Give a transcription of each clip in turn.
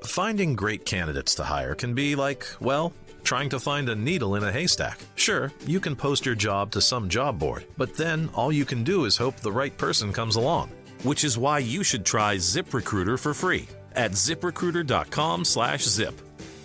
Finding great candidates to hire can be like, well, trying to find a needle in a haystack. Sure, you can post your job to some job board, but then all you can do is hope the right person comes along. Which is why you should try ZipRecruiter for free at ZipRecruiter.com/zip.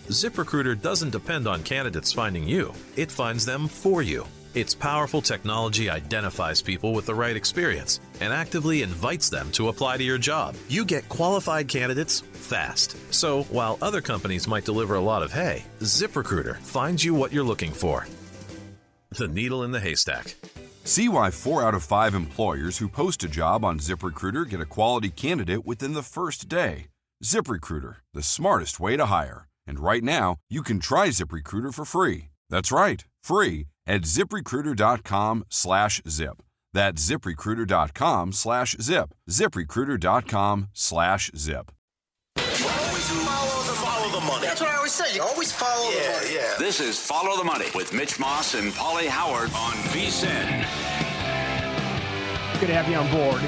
ZipRecruiter doesn't depend on candidates finding you. It finds them for you. Its powerful technology identifies people with the right experience and actively invites them to apply to your job. You get qualified candidates fast. So while other companies might deliver a lot of hay, ZipRecruiter finds you what you're looking for. The needle in the haystack. See why 4 out of 5 employers who post a job on ZipRecruiter get a quality candidate within the first day. ZipRecruiter, the smartest way to hire. And right now, you can try ZipRecruiter for free. That's right, free at ZipRecruiter.com/zip. That's ZipRecruiter.com/zip. ZipRecruiter.com/zip. Follow the money. That's what I always say. You always follow the money. Yeah. This is Follow the Money with Mitch Moss and Paulie Howard on VSiN. Good to have you on board.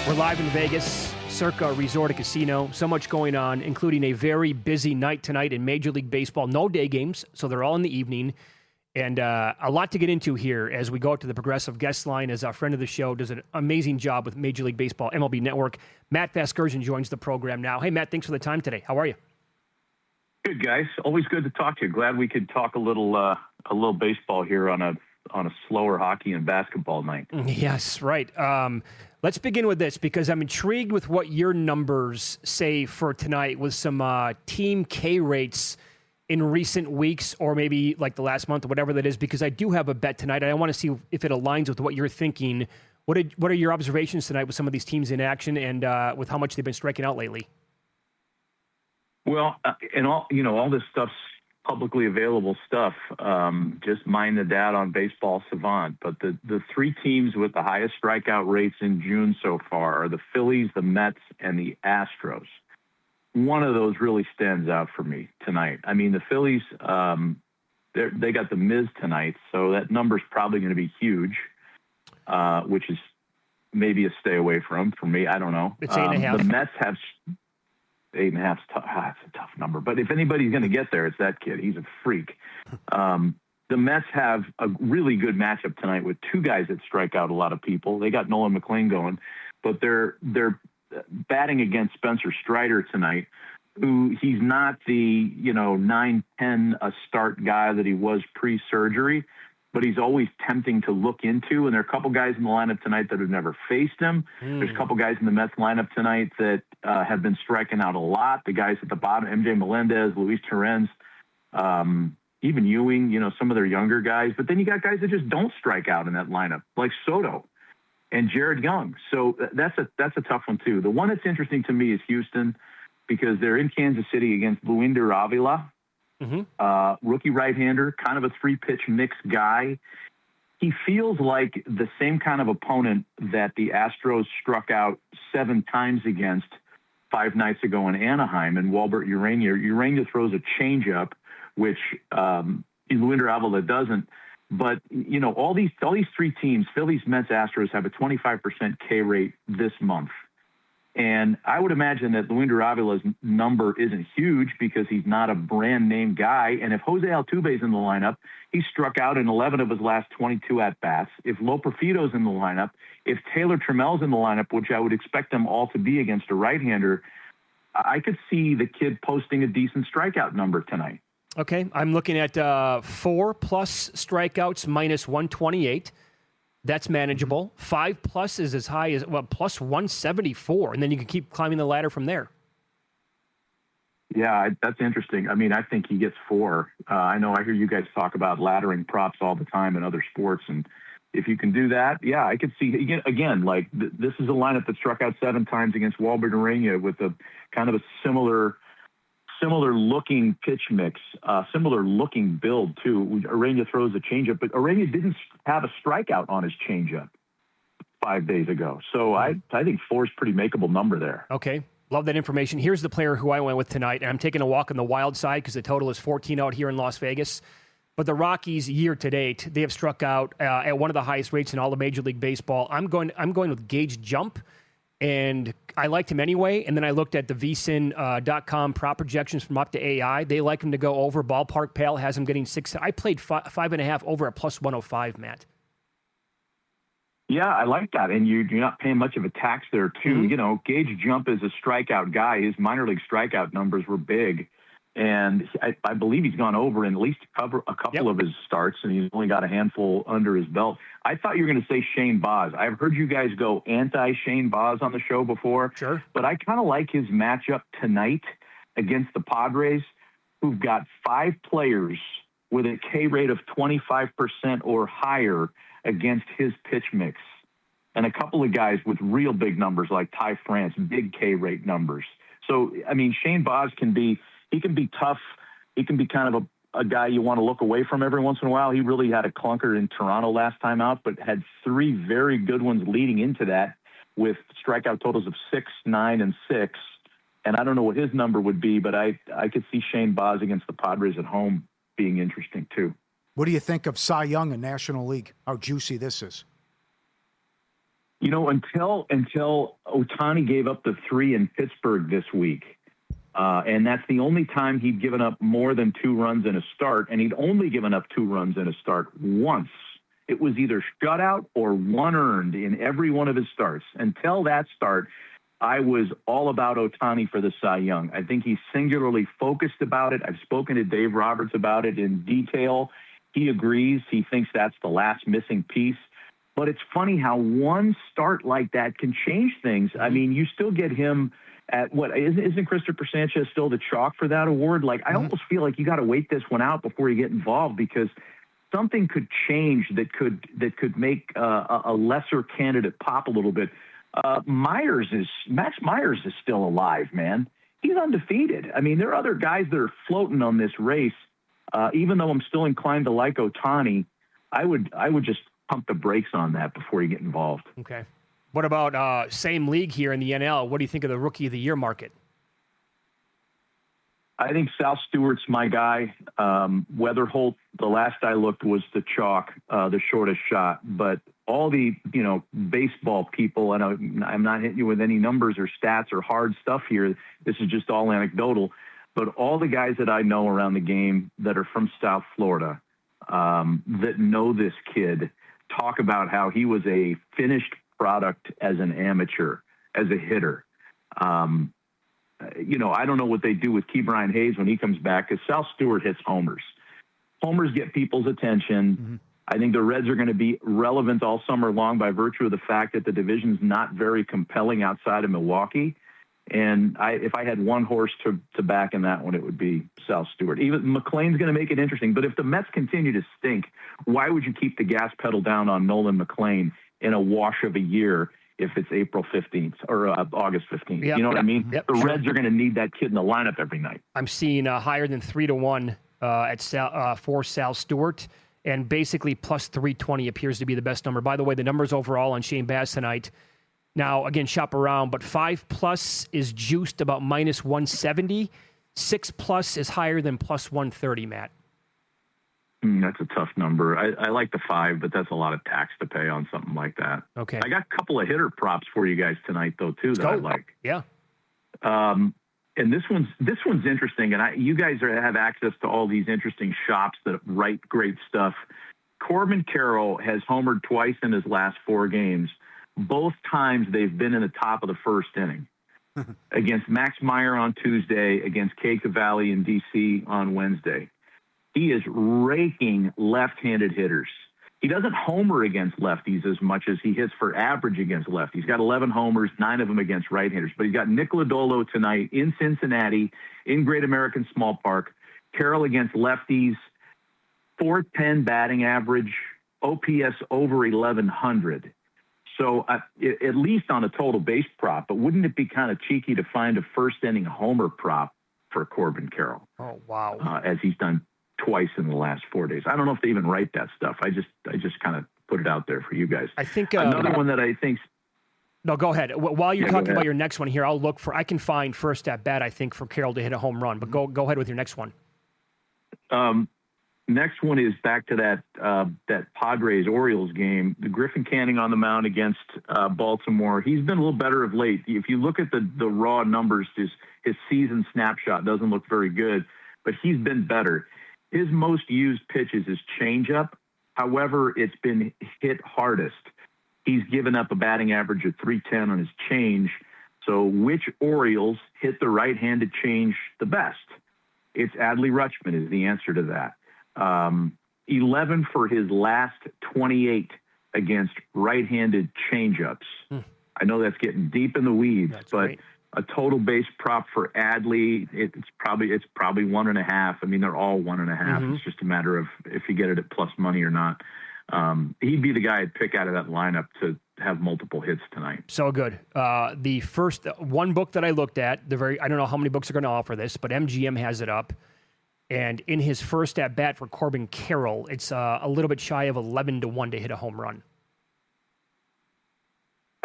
We're live in Vegas, Circa Resort and Casino. So much going on, including a very busy night tonight in Major League Baseball. No day games, so they're all in the evening. And a lot to get into here as we go out to the Progressive guest line, as our friend of the show does an amazing job with Major League Baseball, MLB Network. Matt Vasgersian joins the program now. Hey, Matt, thanks for the time today. How are you? Good, guys. Always good to talk to you. Glad we could talk a little baseball here on a slower hockey and basketball night. Yes, right. Let's begin with this because I'm intrigued with what your numbers say for tonight with some team K rates in recent weeks or maybe like the last month or whatever that is, because I do have a bet tonight. And I want to see if it aligns with what you're thinking. What are your observations tonight with some of these teams in action and with how much they've been striking out lately? Well, and all this stuff's publicly available stuff. Just mine the data on Baseball Savant. But the 3 teams with the highest strikeout rates in June so far are the Phillies, the Mets, and the Astros. One of those really stands out for me tonight. I mean, the Phillies, they got the Miz tonight, so that number's probably going to be huge, which is maybe a stay away from for me. I don't know. It's 8.5. The Mets have 8.5. It's a tough number, but if anybody's going to get there, it's that kid. He's a freak. The Mets have a really good matchup tonight with 2 guys that strike out a lot of people. They got Nolan McLean going, but they're batting against Spencer Strider tonight, who he's not the 9-10 a start guy that he was pre-surgery, but he's always tempting to look into. And there are a couple guys in the lineup tonight that have never faced him. There's a couple guys in the Mets lineup tonight that have been striking out a lot. The guys at the bottom, MJ Melendez, Luis Torrens, even Ewing, some of their younger guys. But then you got guys that just don't strike out in that lineup, like Soto and Jared Young. So that's a tough one too. The one that's interesting to me is Houston, because they're in Kansas City against Luinder Avila, rookie right-hander, kind of a 3-pitch mix guy. He feels like the same kind of opponent that the Astros struck out 7 times against 5 nights ago in Anaheim, and Walbert Urania. Urania throws a changeup, which Luinder Avila doesn't. But, all these 3 teams, Phillies, Mets, Astros, have a 25% K rate this month. And I would imagine that Luinder Avila's number isn't huge because he's not a brand name guy. And if Jose Altuve's in the lineup, he struck out in 11 of his last 22 at-bats. If Loperfido's in the lineup, if Taylor Trammell's in the lineup, which I would expect them all to be against a right-hander, I could see the kid posting a decent strikeout number tonight. Okay, I'm looking at 4+ strikeouts minus 128. That's manageable. 5+ is as high as, plus 174, and then you can keep climbing the ladder from there. Yeah, that's interesting. I mean, I think he gets 4. I know I hear you guys talk about laddering props all the time in other sports, and if you can do that, yeah, I could see, again, like this is a lineup that struck out 7 times against Walbert Urania with a kind of a similar looking pitch mix, similar looking build too. Urania throws a changeup, but Urania didn't have a strikeout on his changeup 5 days ago. So I think 4 is pretty makeable number there. Okay. Love that information. Here's the player who I went with tonight, and I'm taking a walk on the wild side because the total is 14 out here in Las Vegas. But the Rockies, year to date, they have struck out at one of the highest rates in all of Major League Baseball. I'm going with Gage Jump and I liked him anyway. And then I looked at the VSiN.com prop projections from Up to AI. They like him to go over. Ballpark Pal has him getting 6. I played 5.5 over at plus 105, Matt. Yeah, I like that. And you're not paying much of a tax there, too. Mm-hmm. You know, Gage Jump is a strikeout guy. His minor league strikeout numbers were big. And I believe he's gone over in at least a couple of his starts, and he's only got a handful under his belt. I thought you were going to say Shane Baz. I've heard you guys go anti-Shane Baz on the show before. Sure. But I kind of like his matchup tonight against the Padres, who've got 5 players with a K rate of 25% or higher against his pitch mix, and a couple of guys with real big numbers like Ty France, big K rate numbers. So, I mean, Shane Baz can be tough. He can be kind of a guy you want to look away from every once in a while. He really had a clunker in Toronto last time out, but had 3 very good ones leading into that with strikeout totals of 6, 9, and 6. And I don't know what his number would be, but I could see Shane Baz against the Padres at home being interesting too. What do you think of Cy Young in National League? How juicy this is? You know, until Ohtani gave up the 3 in Pittsburgh this week, and that's the only time he'd given up more than 2 runs in a start, and he'd only given up 2 runs in a start once. It was either shutout or 1 earned in every one of his starts. Until that start, I was all about Ohtani for the Cy Young. I think he's singularly focused about it. I've spoken to Dave Roberts about it in detail. He agrees. He thinks that's the last missing piece. But it's funny how one start like that can change things. I mean, you still get him at what isn't Christopher Sanchez still the chalk for that award? Like, I almost feel like you got to wait this one out before you get involved, because something could change that could make a lesser candidate pop a little bit. Max Myers is still alive, man. He's undefeated. I mean, there are other guys that are floating on this race. Even though I'm still inclined to like Ohtani, I would just pump the brakes on that before you get involved. Okay. What about same league here in the NL? What do you think of the Rookie of the Year market? I think Sal Stewart's my guy. Weatherholt, the last I looked, was the chalk, the shortest shot. But all the baseball people, and I'm not hitting you with any numbers or stats or hard stuff here. This is just all anecdotal. But all the guys that I know around the game that are from South Florida that know this kid talk about how he was a finished product as an amateur, as a hitter. I don't know what they do with Ke'Bryan Hayes when he comes back, because Sal Stewart hits homers. Homers get people's attention. Mm-hmm. I think the Reds are going to be relevant all summer long by virtue of the fact that the division's not very compelling outside of Milwaukee. And if I had one horse to back in that one, it would be Sal Stewart. Even McLean's going to make it interesting. But if the Mets continue to stink, why would you keep the gas pedal down on Nolan McLean in a wash of a year if it's April 15th or August 15th? Yep, you know what I mean? Yep, the Reds are going to need that kid in the lineup every night. I'm seeing higher than 3-1 for Sal Stewart. And basically plus 320 appears to be the best number. By the way, the numbers overall on Shane Baz tonight. Now, again, shop around, but 5+ is juiced about minus 170. 6+ is higher than plus 130, Matt. That's a tough number. I like the 5, but that's a lot of tax to pay on something like that. Okay. I got a couple of hitter props for you guys tonight, though, too, that I like. Yeah. And this one's interesting, and you guys have access to all these interesting shops that write great stuff. Corbin Carroll has homered twice in his last 4 games. Both times they've been in the top of the first inning. Against Max Meyer on Tuesday, against Kay Cavalli in D.C. on Wednesday. He is raking left-handed hitters. He doesn't homer against lefties as much as he hits for average against lefties. He's got 11 homers, 9 of them against right-handers. But he's got Nick Lodolo tonight in Cincinnati, in Great American Small Park. Carroll against lefties, .410 batting average, OPS over 1,100. So at least on a total base prop, but wouldn't it be kind of cheeky to find a first-inning homer prop for Corbin Carroll? Oh, wow. As he's done twice in the last 4 days. I don't know if they even write that stuff. I just kind of put it out there for you guys. I think another one that I think. No, go ahead. While you're talking about your next one here, I'll look for. I can find first at bat. I think for Carroll to hit a home run. But go ahead with your next one. Next one is back to that Padres-Orioles game. The Griffin Canning on the mound against Baltimore. He's been a little better of late. If you look at the raw numbers, his season snapshot doesn't look very good, but he's been better. His most used pitches is changeup. However, it's been hit hardest. He's given up a batting average of .310 on his change. So which Orioles hit the right-handed change the best? It's Adley Rutschman is the answer to that. 11 for his last 28 against right-handed changeups. I know that's getting deep in the weeds, but great. A total base prop for Adley, it's probably 1.5. I mean, they're all 1.5. It's just a matter of if you get it at plus money or not. He'd be the guy I'd pick out of that lineup to have multiple hits tonight. So good. The first one book that I looked at, I don't know how many books are going to offer this, but MGM has it up. And in his first at bat for Corbin Carroll, it's a little bit shy of 11-1 to hit a home run.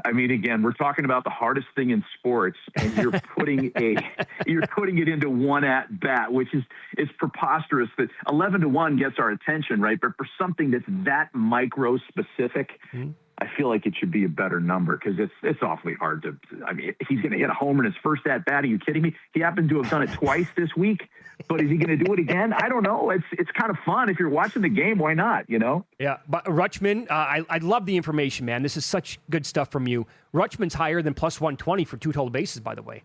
I mean, again, we're talking about the hardest thing in sports, and you're putting it into one at bat, which is preposterous. That 11-1 gets our attention, right? But for something that's that micro specific, I feel like it should be a better number because it's awfully hard to. I mean, if he's going to hit a homer in his first at bat, are you kidding me? He happened to have done it twice this week, but is he going to do it again? I don't know. It's kind of fun if you're watching the game. Why not? You know? Yeah, but Rutschman, I love the information, man. This is such good stuff from you. Rutschman's higher than plus 120 for 2 total bases, by the way.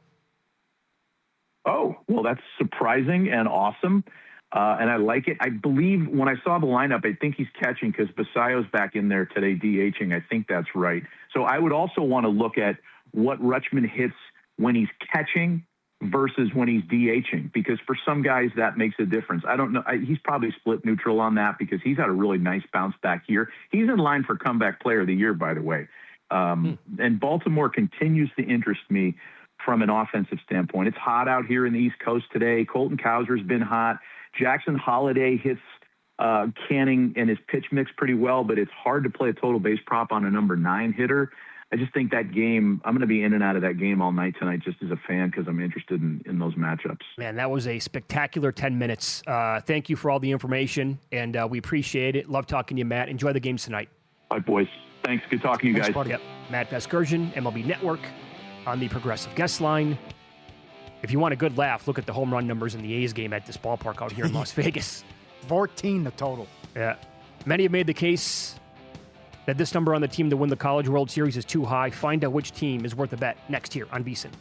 Oh, well, that's surprising and awesome. And I like it. I believe when I saw the lineup, I think he's catching because Basayo's back in there today DHing. I think that's right. So I would also want to look at what Rutschman hits when he's catching versus when he's DHing, because for some guys that makes a difference. I don't know. He's probably split neutral on that because he's had a really nice bounce back here. He's in line for comeback player of the year, by the way. And Baltimore continues to interest me from an offensive standpoint. It's hot out here in the East Coast today. Colton Cowser's been hot. Jackson Holiday hits Canning and his pitch mix pretty well, but it's hard to play a total base prop on a number 9 hitter. I just think that game, I'm going to be in and out of that game all night tonight just as a fan because I'm interested in those matchups. Man, that was a spectacular 10 minutes. Thank you for all the information, and we appreciate it. Love talking to you, Matt. Enjoy the games tonight. Bye, boys. Thanks. Good talking to you guys. Yep. Matt Vasgersian, MLB Network, on the Progressive Guest Line. If you want a good laugh, look at the home run numbers in the A's game at this ballpark out here in Las Vegas. 14 the total. Yeah. Many have made the case that this number on the team to win the College World Series is too high. Find out which team is worth a bet next here on VSiN.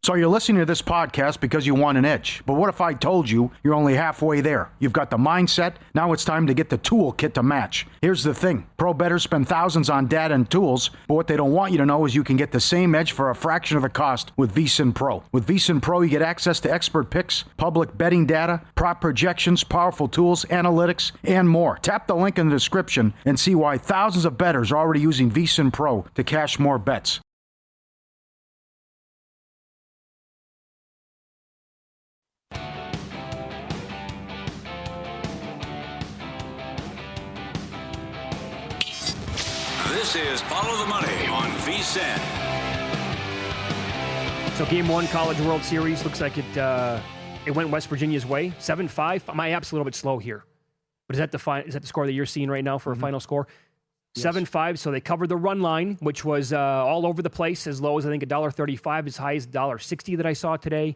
So you're listening to this podcast because you want an edge. But what if I told you you're only halfway there? You've got the mindset. Now it's time to get the toolkit to match. Here's the thing. Pro bettors spend thousands on data and tools, but what they don't want you to know is you can get the same edge for a fraction of the cost with VSiN Pro. With VSiN Pro, you get access to expert picks, public betting data, prop projections, powerful tools, analytics, and more. Tap the link in the description and see why thousands of bettors are already using VSiN Pro to cash more bets. This is Follow the Money on VSiN. So Game 1 College World Series looks like it went West Virginia's way. 7-5. My app's a little bit slow here. But is that the score that you're seeing right now for a final score? Yes. 7-5. So they covered the run line, which was all over the place, as low as I think $1.35, as high as $1.60 that I saw today.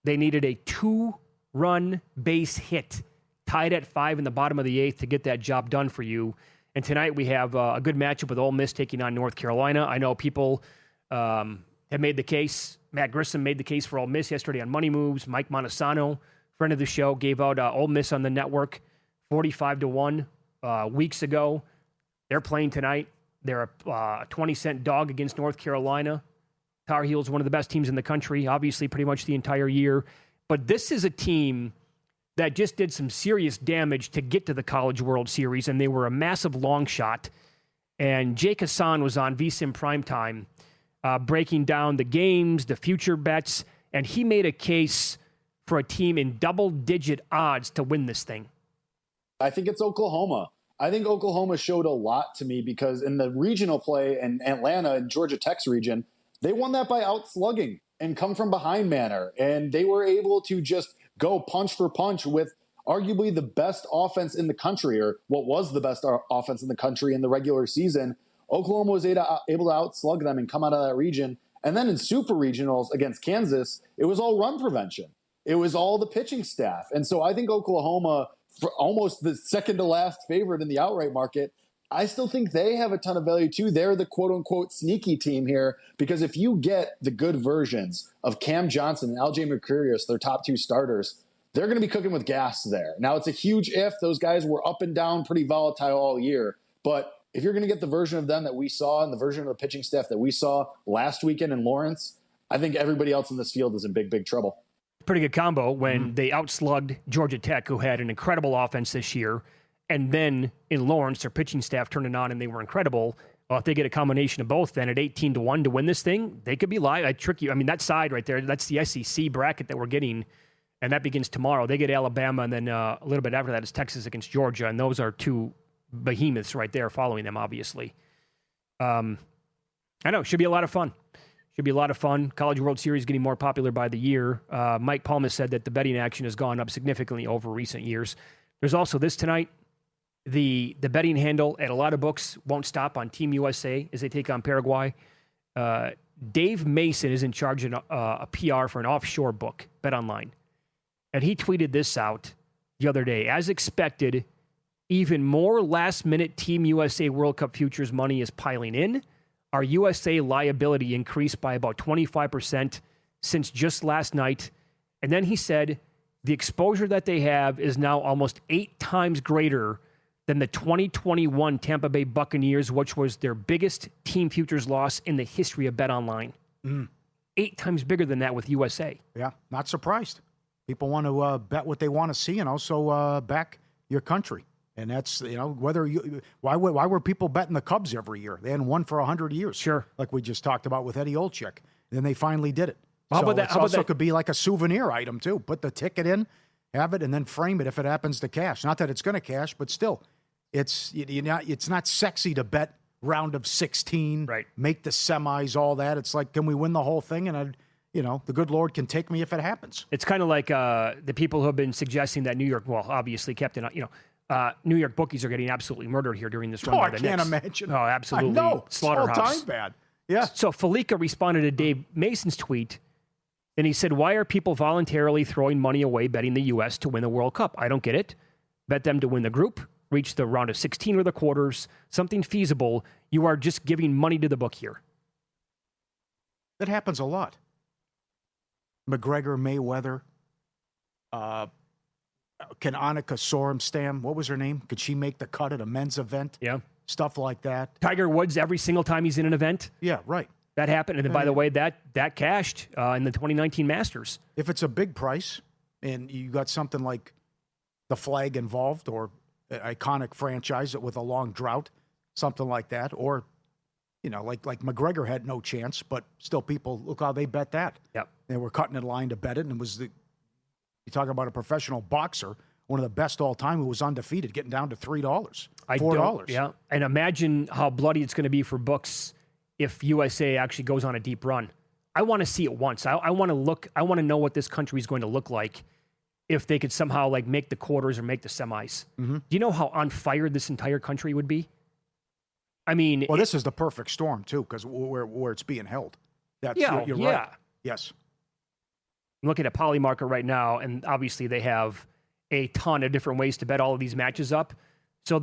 They needed a 2-run base hit, tied at 5 in the bottom of the 8th to get that job done for you. And tonight we have a good matchup with Ole Miss taking on North Carolina. I know people have made the case. Matt Grissom made the case for Ole Miss yesterday on Money Moves. Mike Montesano, friend of the show, gave out Ole Miss on the network 45-1 weeks ago. They're playing tonight. They're a 20-cent dog against North Carolina. Tar Heels, one of the best teams in the country, obviously pretty much the entire year. But this is a team that just did some serious damage to get to the College World Series, and they were a massive long shot. And Jake Hassan was on VSiN Primetime breaking down the games, the future bets, and he made a case for a team in double-digit odds to win this thing. I think it's Oklahoma. I think Oklahoma showed a lot to me because in the regional play in Atlanta and Georgia Tech's region, They won that by outslugging and come from behind manner. And they were able to just go punch for punch with arguably the best offense in the country, or what was the best offense in the country in the regular season. Oklahoma was able to outslug them and come out of that region. And then in super regionals against Kansas, it was all run prevention. It was all the pitching staff. And so I think Oklahoma, for almost the second to last favorite in the outright market, I still think they have a ton of value too. They're the quote unquote sneaky team here, because if you get the good versions of Cam Johnson and LJ Mercurius, their top two starters, they're going to be cooking with gas there. Now, it's a huge if. Those guys were up and down, pretty volatile all year. But if you're going to get the version of them that we saw and the version of the pitching staff that we saw last weekend in Lawrence, I think everybody else in this field is in big, big trouble. Pretty good combo when they outslugged Georgia Tech, who had an incredible offense this year. And then in Lawrence, their pitching staff turned it on and they were incredible. Well, if they get a combination of both, then at 18-1 to win this thing, they could be live. I trick you. I mean, that side right there, that's the SEC bracket that we're getting. And that begins tomorrow. They get Alabama, and then a little bit after that is Texas against Georgia. And those are two behemoths right there following them, obviously. I know. Should be a lot of fun. Should be a lot of fun. College World Series getting more popular by the year. Mike Palma said that the betting action has gone up significantly over recent years. There's also this tonight. The betting handle at a lot of books won't stop on Team USA as they take on Paraguay. Dave Mason is in charge of a PR for an offshore book, BetOnline. And he tweeted this out the other day. As expected, even more last-minute Team USA World Cup futures money is piling in. Our USA liability increased by about 25% since just last night. And then he said the exposure that they have is now almost 8 times greater than the 2021 Tampa Bay Buccaneers, which was their biggest team futures loss in the history of BetOnline. 8 times bigger than that with USA. Yeah, not surprised. People want to bet what they want to see and also back your country. And that's, why were people betting the Cubs every year? They hadn't won for 100 years. Sure. Like we just talked about with Eddie Olczyk. And then they finally did it. How about that? It also could be like a souvenir item, too. Put the ticket in, have it, and then frame it if it happens to cash. Not that it's going to cash, but still, it's not sexy to bet round of 16, right? Make the semis, all that. It's like, can we win the whole thing? And the good Lord can take me if it happens. It's kind of like the people who have been suggesting that New York, well, obviously, Captain, New York bookies are getting absolutely murdered here during this run. Oh, I can't imagine. Oh, absolutely. No, slaughterhouse. All time bad. Yeah. So Felica responded to Dave Mason's tweet, and he said, "Why are people voluntarily throwing money away betting the U.S. to win the World Cup? I don't get it. Bet them to win the group, reach the round of 16 or the quarters, something feasible. You are just giving money to the book here." That happens a lot. McGregor, Mayweather, can Annika Sorenstam, what was her name? Could she make the cut at a men's event? Yeah. Stuff like that. Tiger Woods, every single time he's in an event. Yeah, right. That happened. And then, by the way, that cashed in the 2019 Masters. If it's a big price and you got something like the flag involved or an iconic franchise with a long drought, something like that, or, like McGregor had no chance, but still people, look how they bet that. Yep. They were cutting in line to bet it, and it was you talk about a professional boxer, one of the best all time, who was undefeated, getting down to $3, $4. Yeah, and imagine how bloody it's going to be for books if USA actually goes on a deep run. I want to see it once. I want to look. I want to know what this country is going to look like if they could somehow make the quarters or make the semis. Mm-hmm. Do you know how on fire this entire country would be? I mean, this is the perfect storm too, because where it's being held. You're right. Yes. I'm looking at Polymarket right now, and obviously they have a ton of different ways to bet all of these matches up. So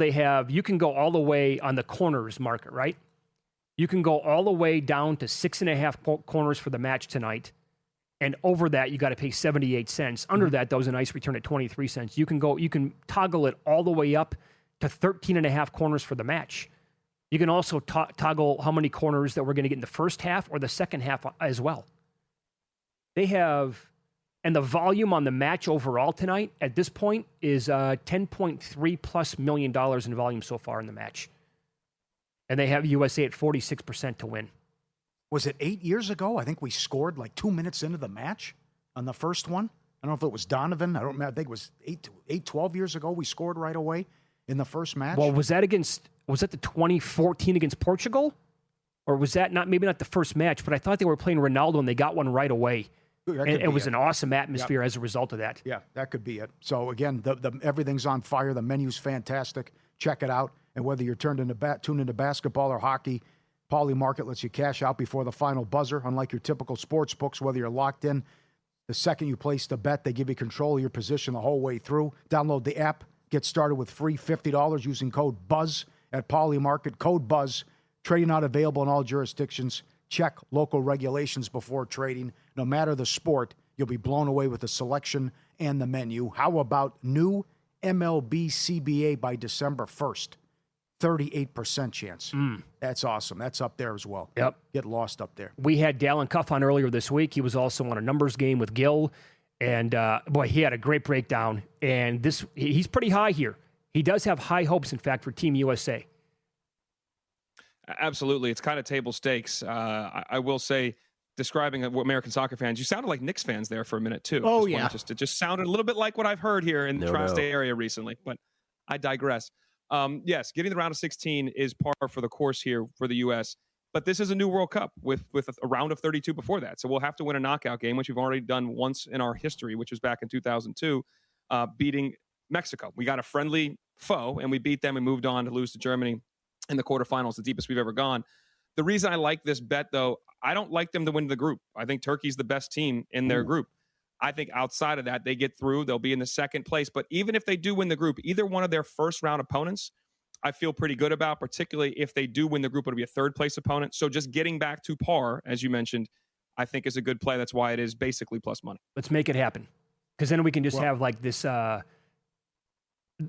you can go all the way on the corners market, right? You can go all the way down to 6.5 corners for the match tonight. And over that, you got to pay 78 cents. Under that, that was a nice return at 23 cents. You can toggle it all the way up to 13.5 corners for the match. You can also toggle how many corners that we're going to get in the first half or the second half as well. They have, and the volume on the match overall tonight at this point is $10.3+ million in volume so far in the match. And they have USA at 46% to win. Was it 8 years ago? I think we scored 2 minutes into the match on the first one. I don't know if it was Donovan. I don't remember. I think it was 12 years ago we scored right away in the first match. Well, was that the 2014 against Portugal? or was that maybe not the first match, but I thought they were playing Ronaldo and they got one right away. And it was an awesome atmosphere as a result of that. Yeah, that could be it. So again, the everything's on fire. The menu's fantastic. Check it out. And whether you're tuned into basketball or hockey, Pauly Market lets you cash out before the final buzzer. Unlike your typical sports books, whether you're locked in, the second you place the bet, they give you control of your position the whole way through. Download the app. Get started with free $50 using code BUZZ at Pauly Market. Code BUZZ. Trading not available in all jurisdictions. Check local regulations before trading. No matter the sport, you'll be blown away with the selection and the menu. How about new MLB CBA by December 1st? 38% chance. That's awesome. That's up there as well. Yep. Get lost up there. We had Dallin Cuff on earlier this week. He was also on a numbers game with Gil. And, boy, he had a great breakdown. And he's pretty high here. He does have high hopes, in fact, for Team USA. Absolutely. It's kind of table stakes. I will say, describing American soccer fans, you sounded like Knicks fans there for a minute, too. Oh, yeah. It just sounded a little bit like what I've heard here in the tri-state area recently. But I digress. Yes, getting the round of 16 is par for the course here for the U.S., but this is a new World Cup with a round of 32 before that. So we'll have to win a knockout game, which we've already done once in our history, which was back in 2002, beating Mexico. We got a friendly foe, and we beat them and moved on to lose to Germany in the quarterfinals, the deepest we've ever gone. The reason I like this bet, though, I don't like them to win the group. I think Turkey's the best team in their group. I think outside of that, they get through. They'll be in the second place. But even if they do win the group, either one of their first round opponents, I feel pretty good about, particularly if they do win the group, it'll be a third place opponent. So just getting back to par, as you mentioned, I think is a good play. That's why it is basically plus money. Let's make it happen. Because then we can just have like this,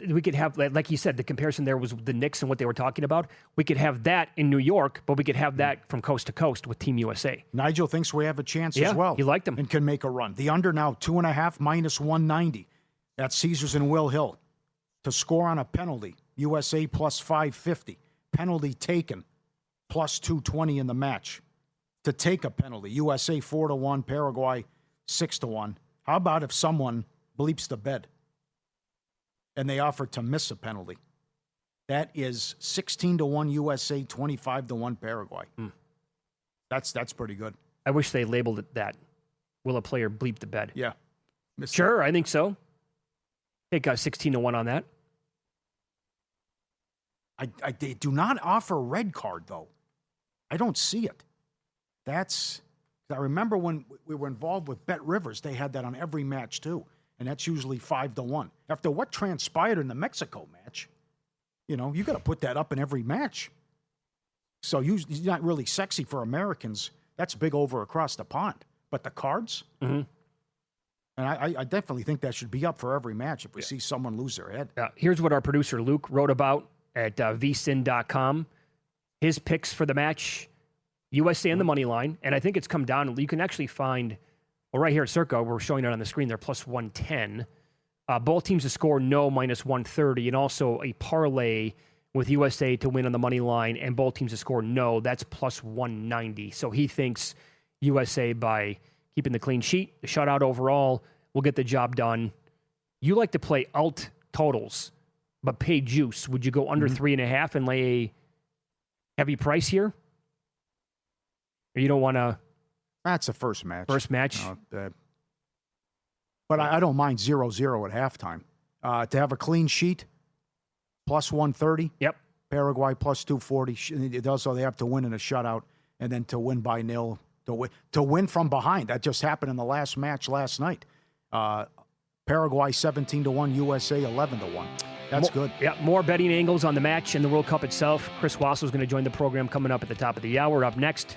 we could have, like you said, the comparison there was the Knicks and what they were talking about. We could have that in New York, but we could have that from coast to coast with Team USA. Nigel thinks we have a chance as well. You like them. And can make a run. The under now, 2.5 minus 190. That's Caesars and Will Hill. To score on a penalty, USA plus 550. Penalty taken, plus 220 in the match. To take a penalty, USA 4-1, Paraguay 6-1. How about if someone bleeps the bed and they offer to miss a penalty? That is 16-1 USA, 25-1 Paraguay. That's pretty good. I wish they labeled it that. Will a player bleep the bed? Yeah. Sure, I think so. Take 16-1 on that. They do not offer a red card, though. I don't see it. I remember when we were involved with Bet Rivers, they had that on every match, too. And that's usually 5-1. After what transpired in the Mexico match, you got to put that up in every match. So it's not really sexy for Americans. That's big over across the pond. But the cards? Mm-hmm. And I definitely think that should be up for every match if we see someone lose their head. Here's what our producer Luke wrote about at vsin.com. His picks for the match, USA and the money line. And I think it's come down. You can actually find, right here at Circa, we're showing it on the screen there, plus 110. Both teams to score no, minus 130. And also a parlay with USA to win on the money line and both teams to score no. That's plus 190. So he thinks USA, by keeping the clean sheet, the shutout overall, will get the job done. You like to play alt totals, but pay juice. Would you go under 3.5 and lay a heavy price here? Or you don't want to? That's the first match. First match. But I don't mind 0-0 at halftime. To have a clean sheet, plus 130. Yep. Paraguay plus 240. Also, they have to win in a shutout, and then to win by nil. To win from behind. That just happened in the last match last night. Paraguay 17-1, USA 11-1. That's good. Yeah, more betting angles on the match and the World Cup itself. Chris Wassel is going to join the program coming up at the top of the hour. Up next,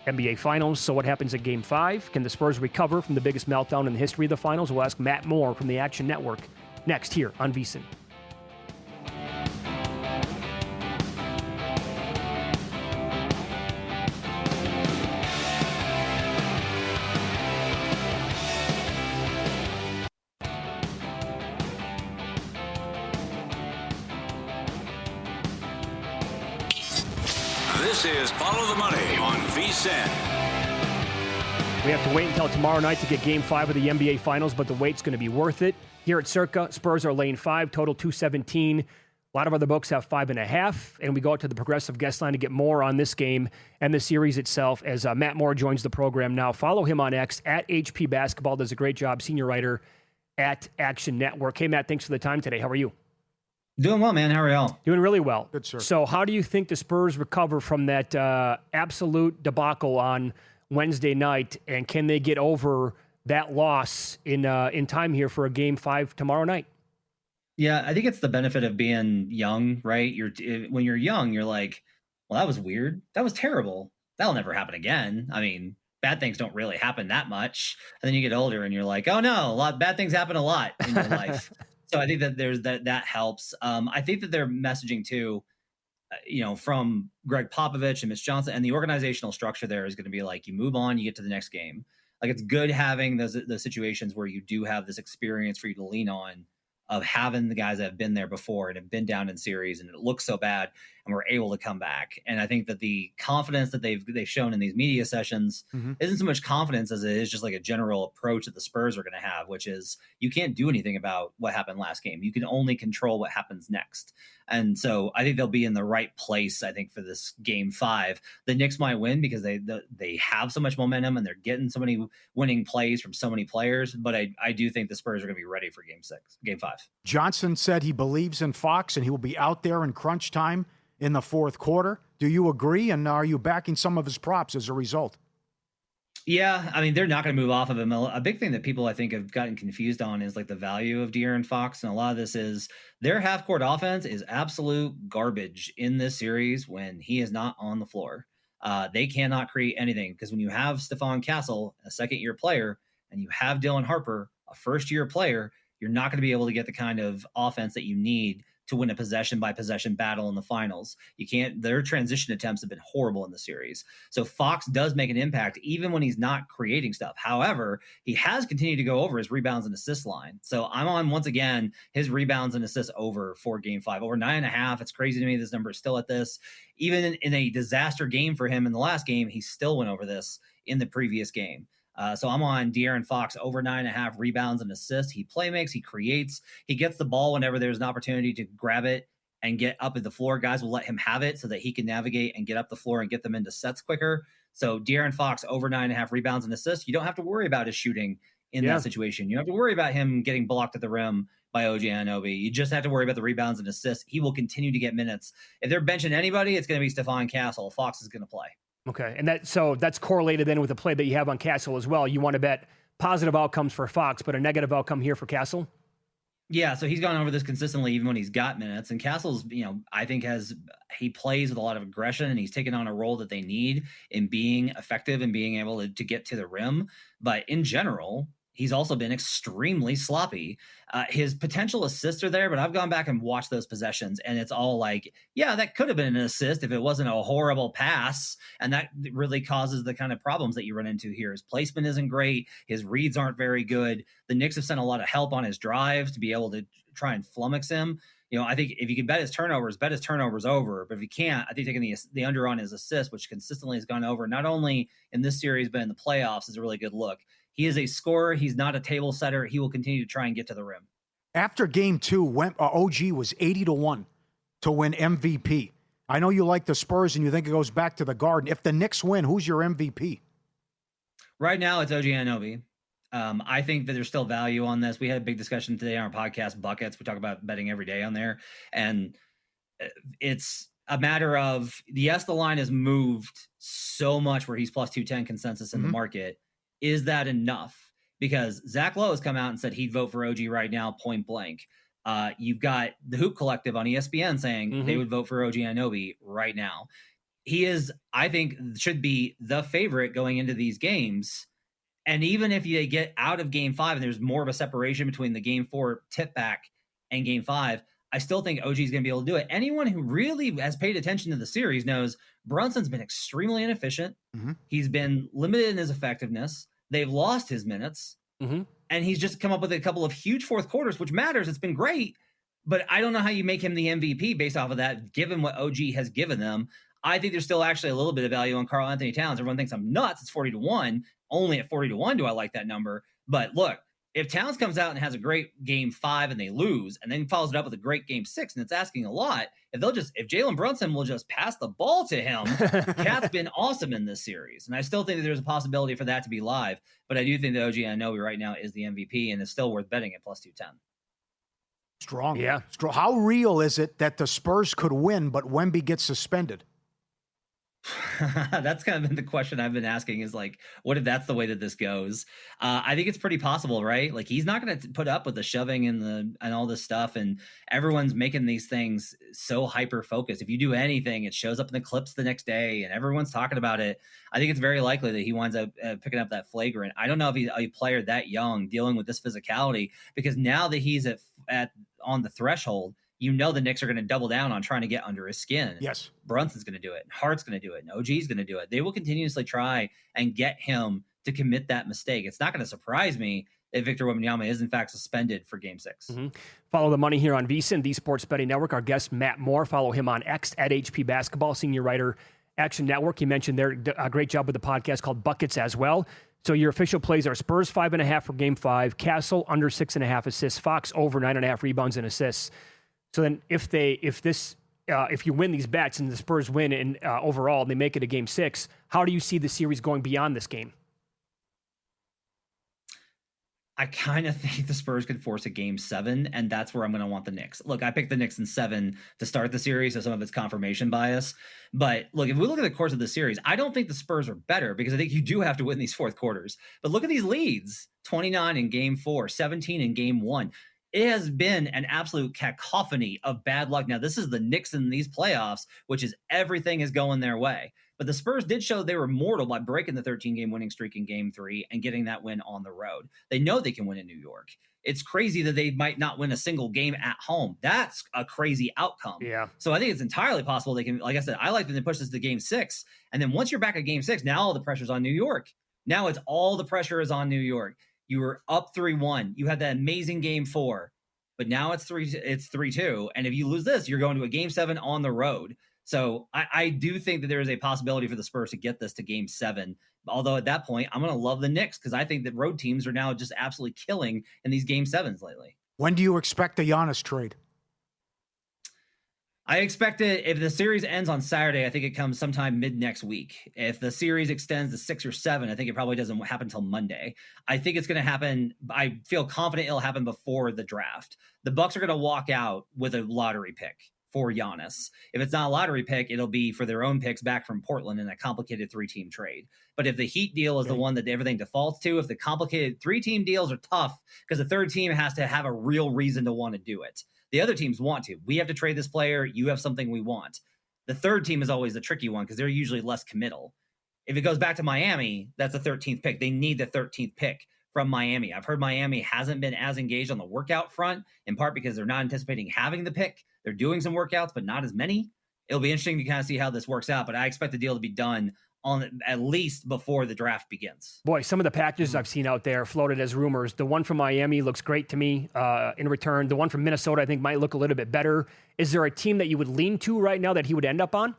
NBA Finals. So what happens at Game 5? Can the Spurs recover from the biggest meltdown in the history of the Finals? We'll ask Matt Moore from the Action Network next here on VSiN. This is Follow the Money on VSiN. We have to wait until tomorrow night to get Game 5 of the NBA Finals, but the wait's going to be worth it. Here at Circa, Spurs are laying 5, total 217. A lot of other books have 5.5, and we go out to the Progressive guest line to get more on this game and the series itself as Matt Moore joins the program now. Follow him on X at HP Basketball. Does a great job. Senior writer at Action Network. Hey, Matt, thanks for the time today. How are you? Doing well, man. How are y'all? Doing really well. Good, sir. So how do you think the Spurs recover from that absolute debacle on Wednesday night, and can they get over that loss in time here for a Game 5 tomorrow night? Yeah, I think it's the benefit of being young, right? When you're young, you're like, well, that was weird. That was terrible. That'll never happen again. I mean, bad things don't really happen that much. And then you get older and you're like, oh no, bad things happen a lot in your life. So I think that there's that helps. I think that their messaging too, from Greg Popovich and Mitch Johnson and the organizational structure there is going to be like, you move on, you get to the next game. Like, it's good having those situations where you do have this experience for you to lean on, of having the guys that have been there before and have been down in series and it looks so bad and we're able to come back. And I think that the confidence that they've shown in these media sessions isn't so much confidence as it is just like a general approach that the Spurs are going to have, which is you can't do anything about what happened last game. You can only control what happens next. And so I think they'll be in the right place, I think, for this Game 5. The Knicks might win because they have so much momentum and they're getting so many winning plays from so many players. But I do think the Spurs are going to be ready for Game 5. Johnson said he believes in Fox and he will be out there in crunch time in the fourth quarter. Do you agree? And are you backing some of his props as a result? Yeah, I mean, they're not going to move off of him. A big thing that people, I think, have gotten confused on is like the value of De'Aaron Fox. And a lot of this is their half-court offense is absolute garbage in this series when he is not on the floor. They cannot create anything because when you have Stephon Castle, a second-year player, and you have Dylan Harper, a first-year player, you're not going to be able to get the kind of offense that you need to win a possession-by-possession battle in the finals. You can't. Their transition attempts have been horrible in the series. So Fox does make an impact even when he's not creating stuff. However, he has continued to go over his rebounds and assist line. So I'm on, once again, his rebounds and assists over for Game 5. Over 9.5. It's crazy to me this number is still at this. Even in a disaster game for him in the last game, he still went over this in the previous game. So I'm on De'Aaron Fox over 9.5 rebounds and assists. He playmakes, he creates, he gets the ball whenever there's an opportunity to grab it and get up at the floor. Guys will let him have it so that he can navigate and get up the floor and get them into sets quicker. So De'Aaron Fox over 9.5 rebounds and assists. You don't have to worry about his shooting in that situation. You don't have to worry about him getting blocked at the rim by OG Anunoby. You just have to worry about the rebounds and assists. He will continue to get minutes. If they're benching anybody, it's going to be Stephon Castle. Fox is going to play. Okay, and that's correlated then with the play that you have on Castle as well. You want to bet positive outcomes for Fox, but a negative outcome here for Castle? Yeah, so he's gone over this consistently even when he's got minutes. And Castle's, I think he plays with a lot of aggression and he's taken on a role that they need in being effective and being able to get to the rim. But in general, he's also been extremely sloppy. His potential assists are there, but I've gone back and watched those possessions, and it's all like, yeah, that could have been an assist if it wasn't a horrible pass. And that really causes the kind of problems that you run into here. His placement isn't great. His reads aren't very good. The Knicks have sent a lot of help on his drives to be able to try and flummox him. I think if you can bet his turnovers over. But if you can't, I think taking the under on his assists, which consistently has gone over, not only in this series, but in the playoffs, is a really good look. He is a scorer. He's not a table setter. He will continue to try and get to the rim. After Game 2, OG was 80-1 to win MVP. I know you like the Spurs and you think it goes back to the Garden. If the Knicks win, who's your MVP? Right now, it's OG Anunoby. I think that there's still value on this. We had a big discussion today on our podcast, Buckets. We talk about betting every day on there. And it's a matter of, yes, the line has moved so much where he's plus 210 consensus in the market. Is that enough? Because Zach Lowe has come out and said he'd vote for OG right now, point blank. You've got the Hoop Collective on ESPN saying they would vote for OG Anunoby right now. He is, I think, should be the favorite going into these games. And even if they get out of Game 5 and there's more of a separation between the Game 4 tip back and Game 5, I still think OG is going to be able to do it. Anyone who really has paid attention to the series knows Brunson's been extremely inefficient. He's been limited in his effectiveness. They've lost his minutes, and he's just come up with a couple of huge fourth quarters, which matters. It's been great, but I don't know how you make him the MVP based off of that, given what OG has given them. I think there's still actually a little bit of value on Karl Anthony Towns. Everyone thinks I'm nuts. It's 40-1. Only at 40-1 do I like that number. But look, If Towns comes out and has a great game 5 and they lose, and then follows it up with a great game 6, and it's asking a lot, if Jalen Brunson will just pass the ball to him, Cat's been awesome in this series. And I still think that there's a possibility for that to be live. But I do think that OG Anunoby right now is the MVP, and it's still worth betting at plus 210. Strong. Yeah. Strong. How real is it that the Spurs could win, but Wemby gets suspended? That's kind of been the question I've been asking is like, what if that's the way that this goes? I think it's pretty possible, right? Like he's not going to put up with the shoving and all this stuff. And everyone's making these things so hyper focused. If you do anything, it shows up in the clips the next day and everyone's talking about it. I think it's very likely that he winds up picking up that flagrant. I don't know if he's a player that young dealing with this physicality, because now that he's on the threshold, you know the Knicks are going to double down on trying to get under his skin. Yes. Brunson's going to do it. Hart's going to do it. And OG's going to do it. They will continuously try and get him to commit that mistake. It's not going to surprise me if Victor Wembanyama is in fact suspended for Game 6. Mm-hmm. Follow the money here on VSiN, the Sports Betting Network. Our guest, Matt Moore. Follow him on X at HP Basketball, senior writer, Action Network. He mentioned a great job with the podcast called Buckets as well. So your official plays are Spurs 5.5 for Game 5, Castle under 6.5 assists, Fox over 9.5 rebounds and assists. So then if you win these bets and the Spurs win and overall they make it a Game 6, how do you see the series going beyond this game? I kind of think the Spurs could force a Game 7, and that's where I'm going to want the Knicks. Look, I picked the Knicks in 7 to start the series, so some of it's confirmation bias. But look, if we look at the course of the series, I don't think the Spurs are better because I think you do have to win these fourth quarters. But look at these leads, 29 in Game 4, 17 in Game 1. It has been an absolute cacophony of bad luck. Now, this is the Knicks in these playoffs, which is everything is going their way. But the Spurs did show they were mortal by breaking the 13-game winning streak in Game 3 and getting that win on the road. They know they can win in New York. It's crazy that they might not win a single game at home. That's a crazy outcome. Yeah. So I think it's entirely possible they can, like I said, I like that they push this to Game 6. And then once you're back at Game 6, now all the pressure's on New York. Now it's all the pressure is on New York. You were up 3-1. You had that amazing Game 4, but now it's 3-2. And if you lose this, you're going to a Game 7 on the road. So I do think that there is a possibility for the Spurs to get this to Game 7. Although at that point, I'm going to love the Knicks because I think that road teams are now just absolutely killing in these Game 7s lately. When do you expect the Giannis trade? I expect it, if the series ends on Saturday, I think it comes sometime mid next week. If the series extends to 6 or 7, I think it probably doesn't happen until Monday. I think it's going to happen. I feel confident it'll happen before the draft. The Bucks are going to walk out with a lottery pick for Giannis. If it's not a lottery pick, it'll be for their own picks back from Portland in a complicated 3-team trade. But if the Heat deal is the one that everything defaults to, if the complicated 3-team deals are tough because the third team has to have a real reason to want to do it. The other teams want to. We have to trade this player. You have something we want. The third team is always the tricky one because they're usually less committal. If it goes back to Miami, that's the 13th pick. They need the 13th pick from Miami. I've heard Miami hasn't been as engaged on the workout front, in part because they're not anticipating having the pick. They're doing some workouts, but not as many. It'll be interesting to kind of see how this works out, but I expect the deal to be done on at least before the draft begins. Boy, some of the packages I've seen out there floated as rumors. The one from Miami looks great to me in return. The one from Minnesota I think might look a little bit better. Is there a team that you would lean to right now that he would end up on?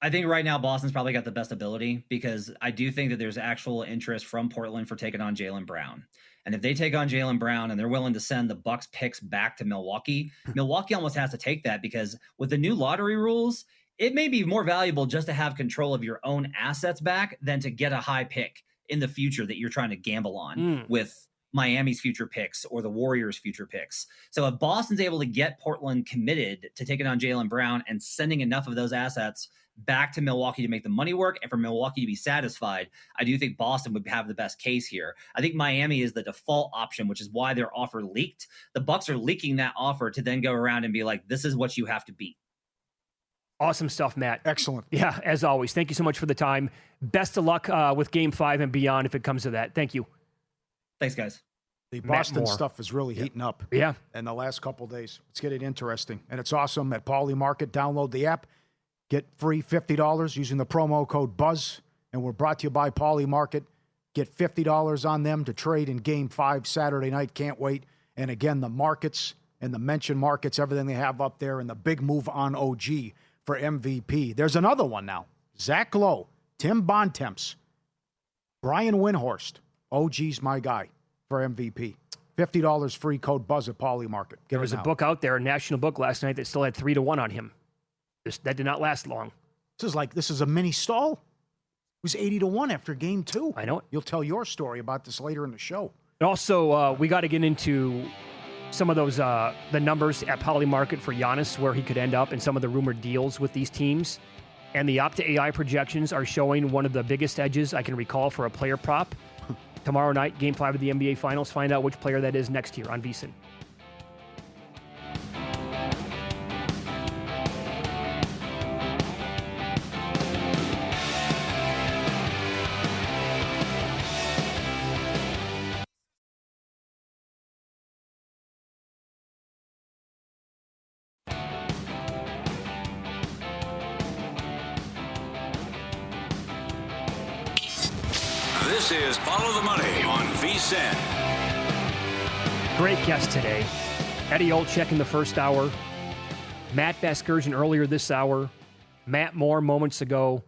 I think right now Boston's probably got the best ability because I do think that there's actual interest from Portland for taking on Jaylen Brown. And if they take on Jaylen Brown and they're willing to send the Bucks picks back to Milwaukee, Milwaukee almost has to take that because with the new lottery rules, it may be more valuable just to have control of your own assets back than to get a high pick in the future that you're trying to gamble on with Miami's future picks or the Warriors' future picks. So if Boston's able to get Portland committed to taking on Jaylen Brown and sending enough of those assets back to Milwaukee to make the money work and for Milwaukee to be satisfied, I do think Boston would have the best case here. I think Miami is the default option, which is why their offer leaked. The Bucks are leaking that offer to then go around and be like, this is what you have to beat. Awesome stuff, Matt. Excellent. Yeah, as always. Thank you so much for the time. Best of luck with Game 5 and beyond if it comes to that. Thank you. Thanks, guys. The Boston stuff is really heating up. Yeah. In the last couple of days. Let's get it interesting. And it's awesome at Pauly Market. Download the app. Get free $50 using the promo code BUZZ. And we're brought to you by Pauly Market. Get $50 on them to trade in Game 5 Saturday night. Can't wait. And again, the markets and the mention markets, everything they have up there, and the big move on OG for MVP. There's another one now. Zach Lowe, Tim Bontemps, Brian Windhorst, OG's my guy for MVP. $50 free, code BUZZ at Poly Market. There was a book out there, a national book last night that still had 3-1 on him. That did not last long. This is a mini stall. It was 80-1 after game 2. I know it. You'll tell your story about this later in the show. And also, we got to get into some of those the numbers at Poly Market for Giannis, where he could end up, and some of the rumored deals with these teams. And the Opta AI projections are showing one of the biggest edges I can recall for a player prop. Tomorrow night, Game 5 of the NBA Finals. Find out which player that is next year on VSiN. This is Follow the Money on VSiN. Great guest today. Eddie Olczyk in the first hour. Matt Vasgersian earlier this hour. Matt Moore moments ago.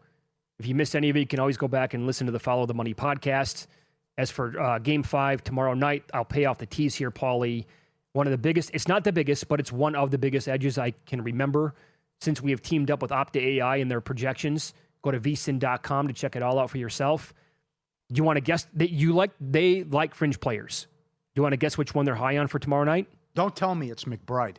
If you missed any of it, you can always go back and listen to the Follow the Money podcast. As for Game 5 tomorrow night, I'll pay off the tease here, Paulie. One of the biggest, it's not the biggest, but it's one of the biggest edges I can remember since we have teamed up with Opta AI and their projections. Go to vsin.com to check it all out for yourself. Do you want to guess that they like fringe players? Do you want to guess which one they're high on for tomorrow night? Don't tell me it's McBride.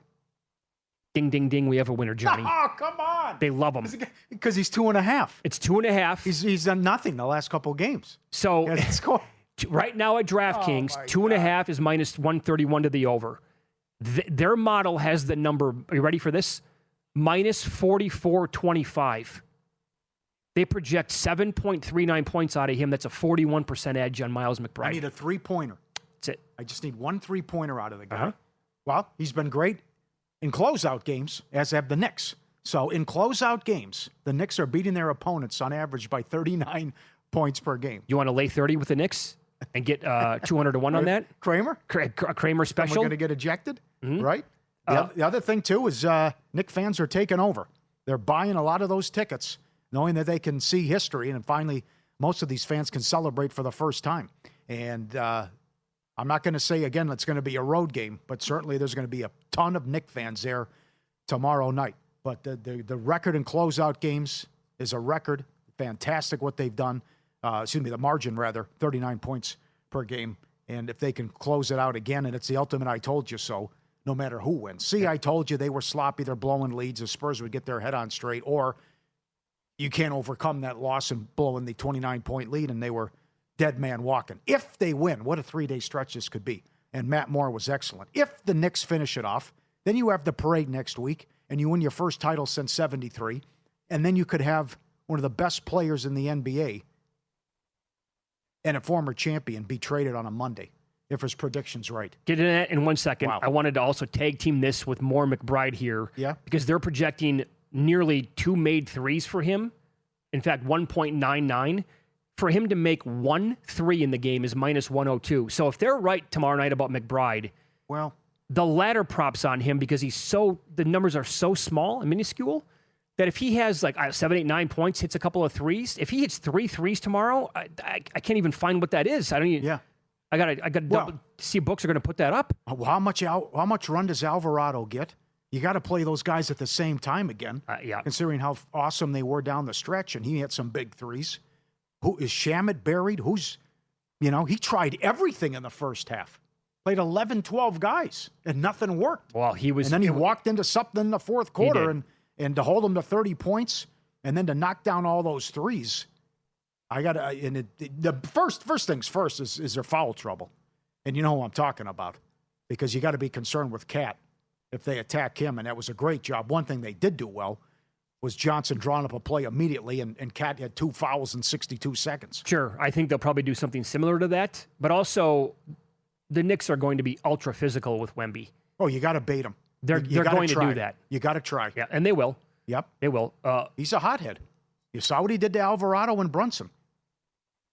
Ding, ding, ding. We have a winner, Johnny. Oh, come on. They love him. Because he's 2.5. It's 2.5. He's done nothing the last couple of games. So right now at DraftKings, 2.5 is minus 131 to the over. Their model has the number, are you ready for this? Minus 44.25. They project 7.39 points out of him. That's a 41% edge on Miles McBride. I need a 3-pointer. That's it. I just need 1 3-pointer out of the guy. Well, he's been great in closeout games, as have the Knicks. So in closeout games, the Knicks are beating their opponents on average by 39 points per game. You want to lay 30 with the Knicks and get 200-1 on that? Kramer? Kramer special? We're going to get ejected, right? The other thing, too, is Knick fans are taking over. They're buying a lot of those tickets, knowing that they can see history, and finally, most of these fans can celebrate for the first time. And I'm not going to say, again, it's going to be a road game, but certainly there's going to be a ton of Knick fans there tomorrow night. But the record in closeout games is a record. Fantastic what they've done. The margin, rather, 39 points per game. And if they can close it out again, and it's the ultimate I told you so, no matter who wins. See, I told you they were sloppy. They're blowing leads. The Spurs would get their head on straight, or you can't overcome that loss and blowing the 29-point lead, and they were dead man walking. If they win, what a 3-day stretch this could be. And Matt Moore was excellent. If the Knicks finish it off, then you have the parade next week, and you win your first title since 73, and then you could have one of the best players in the NBA and a former champion be traded on a Monday, if his prediction's right. Get into that in 1 second. Wow. I wanted to also tag team this with Moore McBride here. Yeah. Because they're projecting nearly 2 made threes for him. In fact, 1.99. For him to make 1 3 in the game is minus 102. So if they're right tomorrow night about McBride, well, the ladder props on him because the numbers are so small and minuscule that if he has like 7, 8, 9 points, hits a couple of threes, if he hits 3 threes tomorrow, I can't even find what that is. I don't even. Yeah. I got see books are going to put that up. How much run does Alvarado get? You got to play those guys at the same time again. Yeah. Considering how awesome they were down the stretch, and he had some big threes. Who is Shamet buried? He tried everything in the first half. Played 11, 12 guys, and nothing worked. Well, and then he walked into something in the fourth quarter, and to hold them to 30 points, and then to knock down all those threes. The first things first is their foul trouble. And you know who I'm talking about. Because you got to be concerned with Cat if they attack him, and that was a great job. One thing they did do well was Johnson drawing up a play immediately, and Cat had 2 fouls in 62 seconds. Sure, I think they'll probably do something similar to that. But also, the Knicks are going to be ultra physical with Wemby. Oh, you got to bait them. They're going to do that. You got to try. Yeah, and they will. Yep. They will. He's a hothead. You saw what he did to Alvarado and Brunson.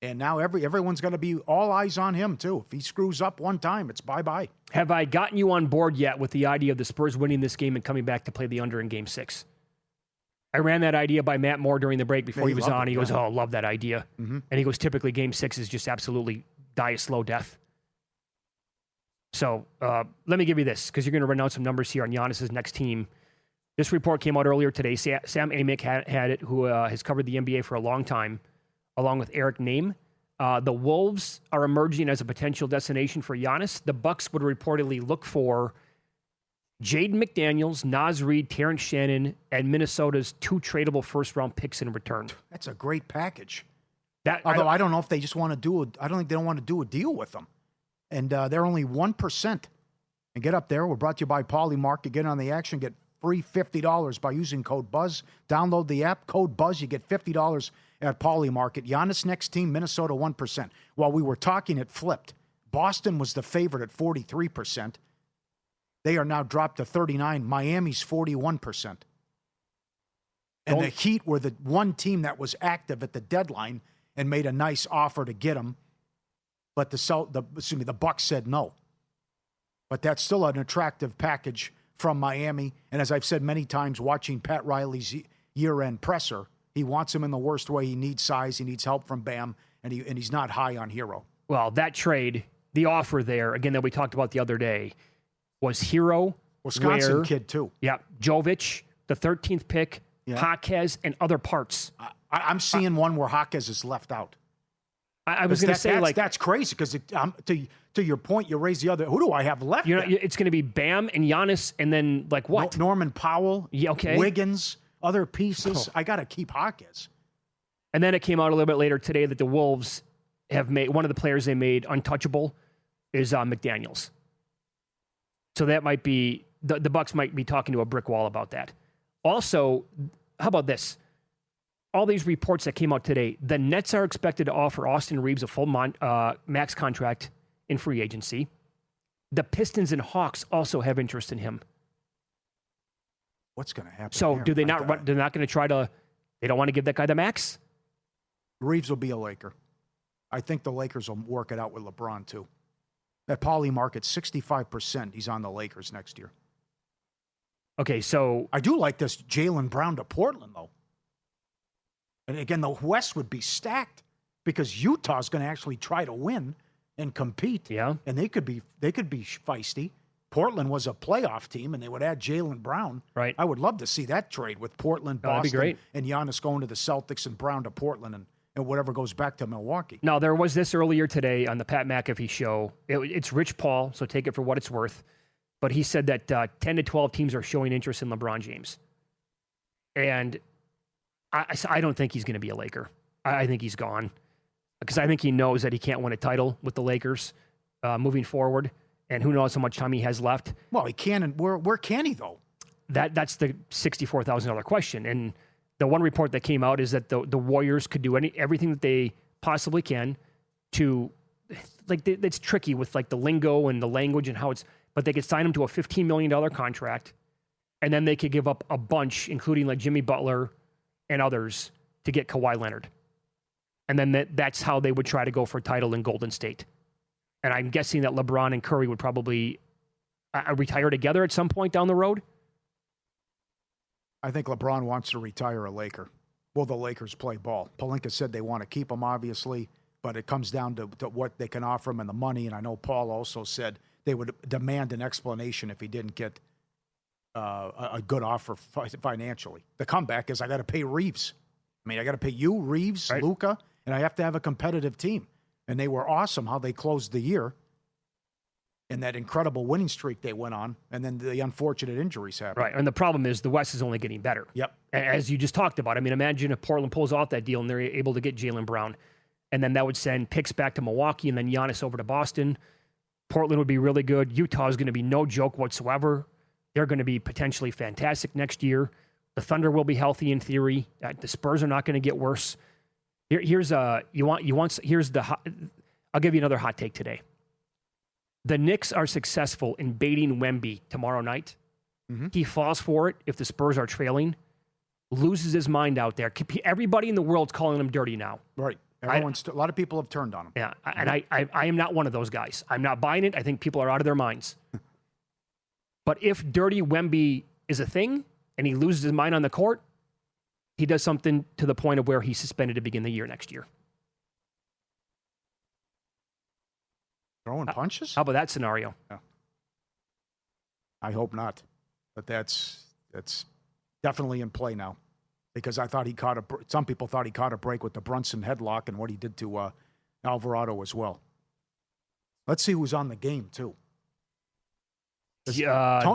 And now everyone's going to be all eyes on him, too. If he screws up one time, it's bye-bye. Have I gotten you on board yet with the idea of the Spurs winning this game and coming back to play the under in Game 6? I ran that idea by Matt Moore during the break before he was on. He goes, love that idea. Mm-hmm. And he goes, typically Game 6 is just absolutely die a slow death. So let me give you this, because you're going to run out some numbers here on Giannis's next team. This report came out earlier today. Sam Amick had it, who has covered the NBA for a long time, along with Eric Nehm. The Wolves are emerging as a potential destination for Giannis. The Bucks would reportedly look for Jaden McDaniels, Naz Reid, Terrence Shannon, and Minnesota's 2 tradable first-round picks in return. That's a great package. Although I don't know if they just want to do I don't think they don't want to do a deal with them. And they're only 1%. And get up there. We're brought to you by Polymarket. Get on the action. Get free $50 by using code BUZZ. Download the app. Code BUZZ. You get $50 at Polymarket. Giannis next team, Minnesota 1%. While we were talking, it flipped. Boston was the favorite at 43%. They are now dropped to 39%. Miami's 41%. And the Heat were the one team that was active at the deadline and made a nice offer to get him. But the Bucks said no. But that's still an attractive package from Miami. And as I've said many times, watching Pat Riley's year-end presser, he wants him in the worst way. He needs size. He needs help from Bam. And he's not high on Hero. Well, that trade, the offer there, again, that we talked about the other day, was Hero, Wisconsin kid, too. Yeah, Jovic, the 13th pick, Jaquez, and other parts. I'm seeing one where Jaquez is left out. I was going to say, that's crazy, because to your point, you raise the other. Who do I have left? It's going to be Bam and Giannis, and then what? Norman Powell, okay. Wiggins, other pieces. I got to keep Jaquez. And then it came out a little bit later today that the Wolves have made one of the players they made untouchable is McDaniels. So that might be the Bucks might be talking to a brick wall about that. Also, how about this? All these reports that came out today, the Nets are expected to offer Austin Reeves a full max contract in free agency. The Pistons and Hawks also have interest in him. What's going to happen? So do they not? They're not going to try to. They don't want to give that guy the max. Reeves will be a Laker. I think the Lakers will work it out with LeBron too. At Polymarket, 65%. He's on the Lakers next year. Okay, so I do like this Jaylen Brown to Portland though. And again, the West would be stacked because Utah's going to actually try to win and compete. Yeah. And they could be feisty. Portland was a playoff team, and they would add Jaylen Brown. Right. I would love to see that trade with Portland, Boston, that'd be great. And Giannis going to the Celtics and Brown to Portland and whatever goes back to Milwaukee. Now, there was this earlier today on the Pat McAfee show. It's Rich Paul, so take it for what it's worth. But he said that 10 to 12 teams are showing interest in LeBron James. And I don't think he's going to be a Laker. I think he's gone because I think he knows that he can't win a title with the Lakers moving forward, and who knows how much time he has left. Well, he can, and where can he though? That's the $64,000 question. And the one report that came out is that the Warriors could do everything that they possibly can to, it's tricky with the lingo and the language and how but they could sign him to a $15 million contract, and then they could give up a bunch, including Jimmy Butler and others, to get Kawhi Leonard. And then that's how they would try to go for a title in Golden State. And I'm guessing that LeBron and Curry would probably retire together at some point down the road. I think LeBron wants to retire a Laker. Will the Lakers play ball? Pelinka said they want to keep him, obviously, but it comes down to what they can offer him and the money. And I know Paul also said they would demand an explanation if he didn't get a good offer financially. The comeback is I got to pay Reeves. I mean, I got to pay you, Reeves, right. Luka, and I have to have a competitive team. And they were awesome how they closed the year in that incredible winning streak they went on, and then the unfortunate injuries happened. Right, and the problem is the West is only getting better. Yep. As you just talked about. I mean, imagine if Portland pulls off that deal and they're able to get Jaylen Brown, and then that would send picks back to Milwaukee and then Giannis over to Boston. Portland would be really good. Utah is going to be no joke whatsoever. They're going to be potentially fantastic next year. The Thunder will be healthy in theory. The Spurs are not going to get worse. I'll give you another hot take today. The Knicks are successful in baiting Wemby tomorrow night. Mm-hmm. He falls for it if the Spurs are trailing, loses his mind out there. Everybody in the world's calling him dirty now. Right. A lot of people have turned on him. Yeah, and I am not one of those guys. I'm not buying it. I think people are out of their minds. But if dirty Wemby is a thing and he loses his mind on the court, he does something to the point of where he's suspended to begin the year next year. Throwing punches? How about that scenario? Yeah. I hope not. But that's definitely in play now. Because I thought some people thought he caught a break with the Brunson headlock and what he did to Alvarado as well. Let's see who's on the game, too.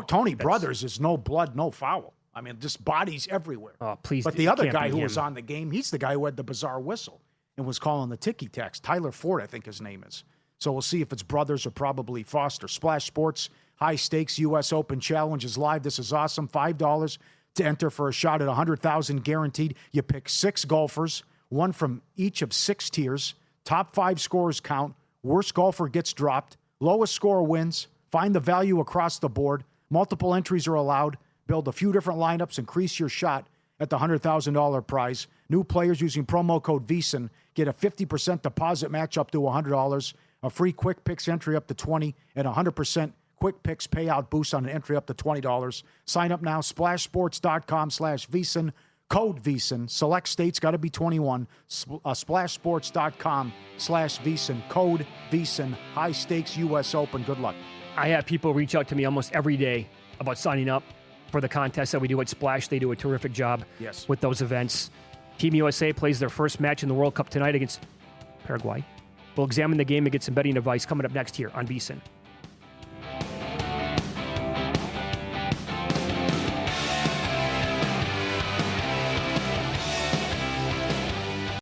Tony Brothers is no blood, no foul. I mean, just bodies everywhere. Oh, please. But the other guy who was on the game, he's the guy who had the bizarre whistle and was calling the ticky-tacks. Tyler Ford, I think his name is. So we'll see if it's Brothers or probably Foster. Splash Sports, high stakes U.S. Open Challenge is live. This is awesome. $5 to enter for a shot at $100,000 guaranteed. You pick 6 golfers, one from each of 6 tiers. Top 5 scorers count. Worst golfer gets dropped. Lowest score wins. Find the value across the board. Multiple entries are allowed. Build a few different lineups. Increase your shot at the $100,000 prize. New players using promo code VEASAN get a 50% deposit match up to $100. A free Quick Picks entry up to $20 and 100% Quick Picks payout boost on an entry up to $20. Sign up now. SplashSports.com/VEASAN. Code VEASAN. Select states got to be 21. SplashSports.com/VEASAN. Code VEASAN. High stakes U.S. Open. Good luck. I have people reach out to me almost every day about signing up for the contest that we do at Splash. They do a terrific job with those events. Team USA plays their first match in the World Cup tonight against Paraguay. We'll examine the game and get some betting advice coming up next here on VEASAN.